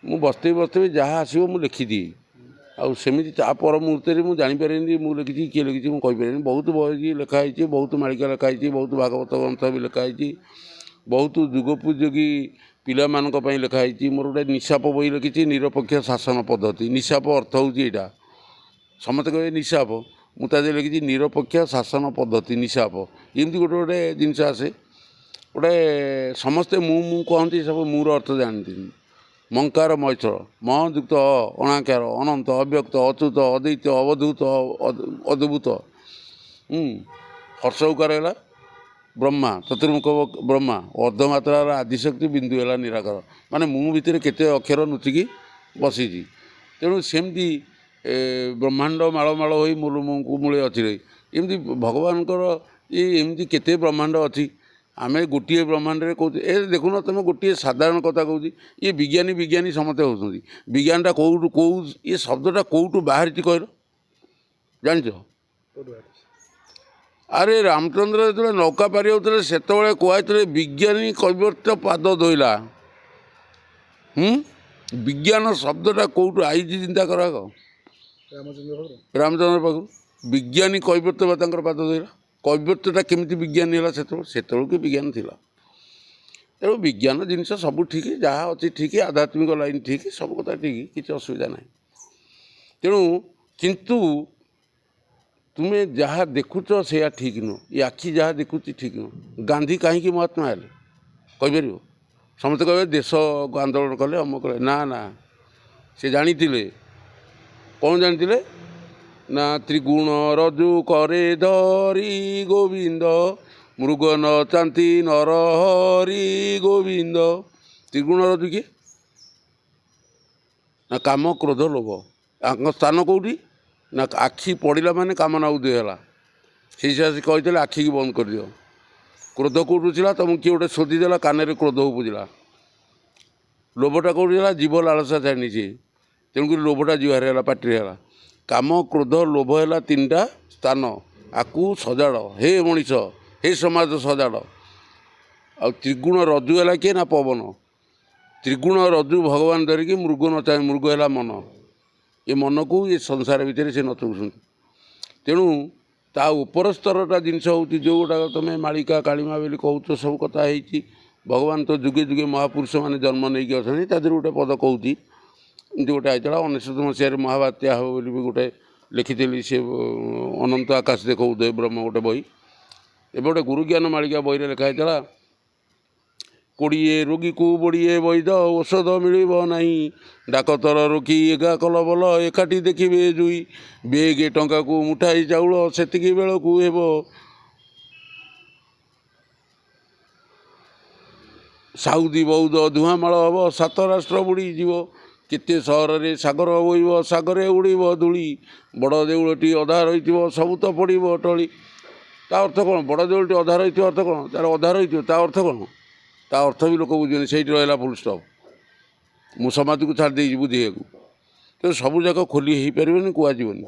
ମୁଁ ବସ୍ତେଇ ବସ୍ତେଇ ଯାହା ଆସିବ ମୁଁ ଲେଖିଦିଏ ଆଉ ସେମିତି ତା ପର ମୁହୂର୍ତ୍ତରେ ମୁଁ ଜାଣିପାରେନି ମୁଁ ଲେଖିଛି କିଏ ଲେଖିଛି ମୁଁ କହିପାରିନି। ବହୁତ ବହି ଲେଖା ହେଇଛି, ବହୁତ ମାଳିକା ଲେଖା ହେଇଛି, ବହୁତ ଭାଗବତ ଗ୍ରନ୍ଥ ବି ଲେଖା ହେଇଛି, ବହୁତ ଯୁଗୋପଯୋଗୀ ପିଲାମାନଙ୍କ ପାଇଁ ଲେଖା ହେଇଛି। ମୋର ଗୋଟେ ନିଶାପ ବହି ଲେଖିଛି, ନିରପେକ୍ଷ ଶାସନ ପଦ୍ଧତି। ନିଶାପ ଅର୍ଥ ହେଉଛି ଏଇଟା, ସମସ୍ତେ କହିବେ ନିଶାପ, ମୁଁ ତା ଦେହରେ ଲେଖିଛି ନିରପେକ୍ଷ ଶାସନ ପଦ୍ଧତି ନିଶାପ। ଏମିତି ଗୋଟେ ଗୋଟେ ଜିନିଷ ଆସେ, ଗୋଟେ ସମସ୍ତେ ମୁଁ କହନ୍ତି, ସବୁ ମୁଁର ଅର୍ଥ ଜାଣିଥିଲି। ମଙ୍କାର ମୈଥଳ ମ ଯୁକ୍ତ ଅଣାକାର ଅନନ୍ତ ଅବ୍ୟକ୍ତ ଅଚ୍ୟୁତ ଅଦ୍ୱୈତ ଅବଧୂତ ଅଦ୍ଭୁତ। ହର୍ଷ ଉକାର ହେଲା ବ୍ରହ୍ମା, ଚତୁର୍ମୁଖ ବ୍ରହ୍ମା, ଅର୍ଦ୍ଧମାତ୍ରାର ଆଦିଶକ୍ତି, ବିନ୍ଦୁ ହେଲା ନିରାକାର। ମାନେ ମୁଁ ଭିତରେ କେତେ ଅକ୍ଷର ନୁଚିକି ବସିଛି। ତେଣୁ ସେମିତି ବ୍ରହ୍ମାଣ୍ଡ ମାଳ ମାଳ ହୋଇ ମୂଳେ ଅଛି ରହି, ଏମିତି ଭଗବାନଙ୍କର ଏମିତି କେତେ ବ୍ରହ୍ମାଣ୍ଡ ଅଛି। ଆମେ ଗୋଟିଏ ବ୍ରହ୍ମାଣ୍ଡରେ କହୁଛୁ। ଏ ଦେଖୁନ ତୁମେ ଗୋଟିଏ ସାଧାରଣ କଥା କହୁଛି, ଇଏ ବିଜ୍ଞାନୀ ସମସ୍ତେ ହେଉଛନ୍ତି। ବିଜ୍ଞାନଟା କେଉଁ ଇଏ ଶବ୍ଦଟା କେଉଁଠୁ ବାହାରିଛି କହିଲ, ଜାଣିଛ? ଆରେ ରାମଚନ୍ଦ୍ର ଯେତେବେଳେ ନୌକା ପାରି ହେଉଥିଲେ ସେତେବେଳେ କୁହାଯାଇଥିଲେ ବିଜ୍ଞାନୀ କୈବର୍ତ୍ତ ପାଦ ଧୋଇଲା। ବିଜ୍ଞାନ ଶବ୍ଦଟା କେଉଁଠୁ ଆଇଛି ଚିନ୍ତା କର। ରାମଚନ୍ଦ୍ର ପାଖରୁ ବିଜ୍ଞାନୀ କୈବର୍ତ୍ତ ବା ତାଙ୍କର ପାଦ ଧୋଇଲା। କୈବର୍ତ୍ତଟା କେମିତି ବିଜ୍ଞାନୀ ହେଲା? ସେତେବେଳକୁ ବିଜ୍ଞାନ ଥିଲା। ତେଣୁ ବିଜ୍ଞାନ ଜିନିଷ ସବୁ ଠିକ୍, ଯାହା ଅଛି ଠିକ୍, ଆଧ୍ୟାତ୍ମିକ ଲାଇନ୍ ଠିକ୍, ସବୁ କଥା ଠିକ୍, କିଛି ଅସୁବିଧା ନାହିଁ। ତେଣୁ କିନ୍ତୁ ତୁମେ ଯାହା ଦେଖୁଛ ସେଇଆ ଠିକ୍ ନୁହଁ। ଏ ଆଖି ଯାହା ଦେଖୁଛି ଠିକ୍ ନୁହଁ। ଗାନ୍ଧୀ କାହିଁକି ମହାତ୍ମା ହେଲେ କହିପାରିବ? ସମସ୍ତେ କହିବେ ଦେଶ ଆନ୍ଦୋଳନ କଲେ, ଅମକ କଲେ। ନା ନା, ସେ ଜାଣିଥିଲେ। କ'ଣ ଜାଣିଥିଲେ ନା ତ୍ରିଗୁଣ ରଜୁ କରେ ଧରି ଗୋବିନ୍ଦ, ମୃଗ ନ ଚାନ୍ତି ନର ହରି ଗୋବିନ୍ଦ। ତ୍ରିଗୁଣ ରଜୁ କିଏ? ନା କାମ କ୍ରୋଧ ଲୋଭ। ଆଙ୍କ ସ୍ଥାନ କେଉଁଠି? ନା ଆଖି ପଡ଼ିଲା ମାନେ କାମନା ଉଦୟ ହେଲା। ସେଇ ସେ କହିଥିଲେ ଆଖିକି ବନ୍ଦ କରିଦିଅ। କ୍ରୋଧ କେଉଁଠୁ ଥିଲା? ତମକୁ କିଏ ଗୋଟେ ଶୋଧିଦେଲା, କାନରେ କ୍ରୋଧ ଉପୁଜିଲା। ଲୋଭଟା କେଉଁଠି ହେଲା? ଜୀବ ଲାଳସା ଜାଣିଛି, ତେଣୁକରି ଲୋଭଟା ଜିହ୍ୱାରେ ହେଲା, ପାଟିରେ ହେଲା। କାମ କ୍ରୋଧ ଲୋଭ ହେଲା ତିନିଟା ସ୍ଥାନ। ଆକୁ ସଜାଡ଼ ହେ ମଣିଷ, ହେ ସମାଜ ସଜାଡ଼। ଆଉ ତ୍ରିଗୁଣ ରଜୁ ହେଲା କିଏ? ନା ପବନ। ତ୍ରିଗୁଣ ରଜୁ ଭଗବାନ ଧରିକି ମୃଗ ନଚାଏ, ମୃଗ ହେଲା ମନ। ଏ ମନକୁ ଏ ସଂସାର ଭିତରେ ସେ ନଚଉଛନ୍ତି। ତେଣୁ ତା ଉପର ସ୍ତରଟା ଜିନିଷ ହେଉଛି ଯେଉଁଗୁଡ଼ାକ ତୁମେ ମାଳିକା କାଳିମା ବୋଲି କହୁଛ, ସବୁ କଥା ହେଇଛି। ଭଗବାନ ତ ଯୁଗେ ଯୁଗେ ମହାପୁରୁଷ ମାନେ ଜନ୍ମ ନେଇକି ଅଛନ୍ତି। ତା ଦେହରୁ ଗୋଟେ ପଦ କହୁଛି, ଏମିତି ଗୋଟେ ହେଇଥିଲା 1999 ମସିହାରେ ମହାବାତ୍ୟା ହେବ ବୋଲି ବି ଗୋଟେ ଲେଖିଥିଲି। ସେ ଅନନ୍ତ ଆକାଶ ଦେଖ ଉଦୟ ବ୍ରହ୍ମ ଗୋଟେ ବହି। ଏବେ ଗୋଟେ ଗୁରୁଜ୍ଞାନ ମାଳିକା ବହିରେ ଲେଖା ହେଇଥିଲା, କୋଡ଼ିଏ ରୋଗୀକୁ ବଡ଼ିଏ ବୈଦ, ଔଷଧ ମିଳିବ ନାହିଁ। ଡାକତର ରୋକି ଏଗା କଲ ବଲ, ଏକାଠି ଦେଖିବେ ଜୁଇ। ବେଗେ ଟଙ୍କାକୁ ମୁଠାଇ ଚାଉଳ, ସେତିକି ବେଳକୁ ହେବ ସାଉଦି ବୌଦ୍ଧ ଧୂଆଁମାଳ ହେବ, ସାତ ରାଷ୍ଟ୍ର ବୁଡ଼ିଯିବ। କେତେ ସହରରେ ସାଗର ବୋଇବ, ସାଗରେ ଉଡ଼ିବ ଧୂଳି। ବଡ଼ ଦେଉଳଟି ଅଧା ରହିଥିବ, ସବୁ ତ ପଡ଼ିବ ଟଳି। ତା ଅର୍ଥ କ'ଣ? ବଡ଼ ଦେଉଳଟି ଅଧା ରହିଥିବ ଅର୍ଥ କ'ଣ? ତା'ର ଅଧା ରହିଥିବ, ତା ଅର୍ଥ କ'ଣ? ତା ଅର୍ଥ ବି ଲୋକ ବୁଝିବେନି, ସେଇଠି ରହିଲା ଫୁଲ୍ ଷ୍ଟପ୍। ମୁଁ ସମାଜକୁ ଛାଡ଼ି ଦେଇଛି ବୁଝେଇବାକୁ। ତେଣୁ ସବୁଯାକ ଖୋଲି ହେଇପାରିବନି, କୁହାଯିବନି।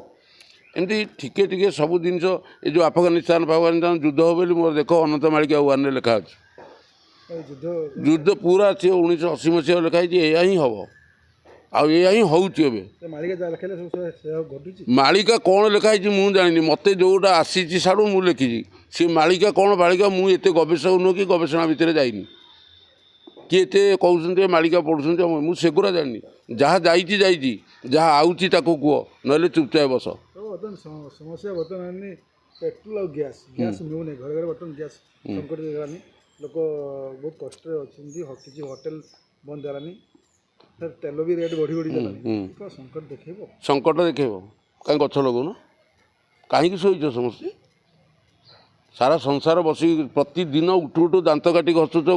ଏମିତି ଟିକେ ଟିକେ ସବୁ ଜିନିଷ। ଏ ଯେଉଁ ଆଫଗାନିସ୍ତାନ ଯୁଦ୍ଧ ହେବ ବୋଲି ମୋର ଦେଖ ଅନନ୍ତ ମାଳିକା 1ରେ ଲେଖା ଅଛି। ଯୁଦ୍ଧ ପୁରା ସେ 1980 ମସିହାରେ ଲେଖା ହେଇଛି। ଏଇଆ ହିଁ ହେବ, ଆଉ ଏଇଆ ହିଁ ହେଉଛି। ଏବେ ମାଳିକା କ'ଣ ଲେଖା ହେଇଛି ମୁଁ ଜାଣିନି। ମୋତେ ଯେଉଁଟା ଆସିଛି ସାଡ଼ୁ ମୁଁ ଲେଖିଛି। ସେ ମାଳିକା କ'ଣ ମାଳିକା ମୁଁ ଏତେ ଗବେଷକ ନୁହେଁ, କି ଗବେଷଣା ଭିତରେ ଯାଇନି। କିଏ ଏତେ କହୁଛନ୍ତି ମାଳିକା ପଢ଼ୁଛନ୍ତି, ମୁଁ ସେଗୁଡ଼ା ଜାଣିନି। ଯାହା ଯାଇଛି, ଯାହା ଆଉଛି ତାକୁ କୁହ, ନହେଲେ ଚୁପଚାପ ବସ। ସମସ୍ୟା ବର୍ତ୍ତମାନ ପେଟ୍ରୋଲ ଆଉ ଗ୍ୟାସ୍ ମିଳୁନି। ଘରେ ଘରେ ବର୍ତ୍ତମାନ ଗ୍ୟାସ୍ ସଂକଟ ହେଇଗଲାନି। ଲୋକ ବହୁତ କଷ୍ଟରେ ଅଛନ୍ତି। କିଛି ହୋଟେଲ ବନ୍ଦ ହେଲାନି। ତେଲ ବି ରେଟ୍ ବଢ଼ି ଗଲାନି। ସଙ୍କଟ ଦେଖେଇବ। କାହିଁ ଗଛ ଲଗାଉନ? କାହିଁକି ଶୋଇଛ ସମସ୍ତେ? ସାରା ସଂସାର ବସିକି ପ୍ରତିଦିନ ଉଠୁ ଉଠୁ ଦାନ୍ତ କାଠି ଘଷୁଛ,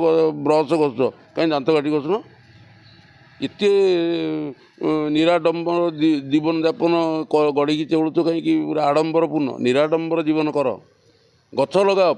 ବ୍ରସ୍ ଘଷୁଛ, କାହିଁ ଦାନ୍ତ କାଠି ଘଷୁନ? ଏତେ ନିରାଡ଼ମ୍ବର ଜୀବନଯାପନ ଗଢ଼ିକି ଚଳୁଛ କାହିଁକି? ପୁରା ଆଡ଼ମ୍ବରପୂର୍ଣ୍ଣ ନିରାଡ଼ମ୍ବର ଜୀବନ କର। ଗଛ ଲଗାଅ।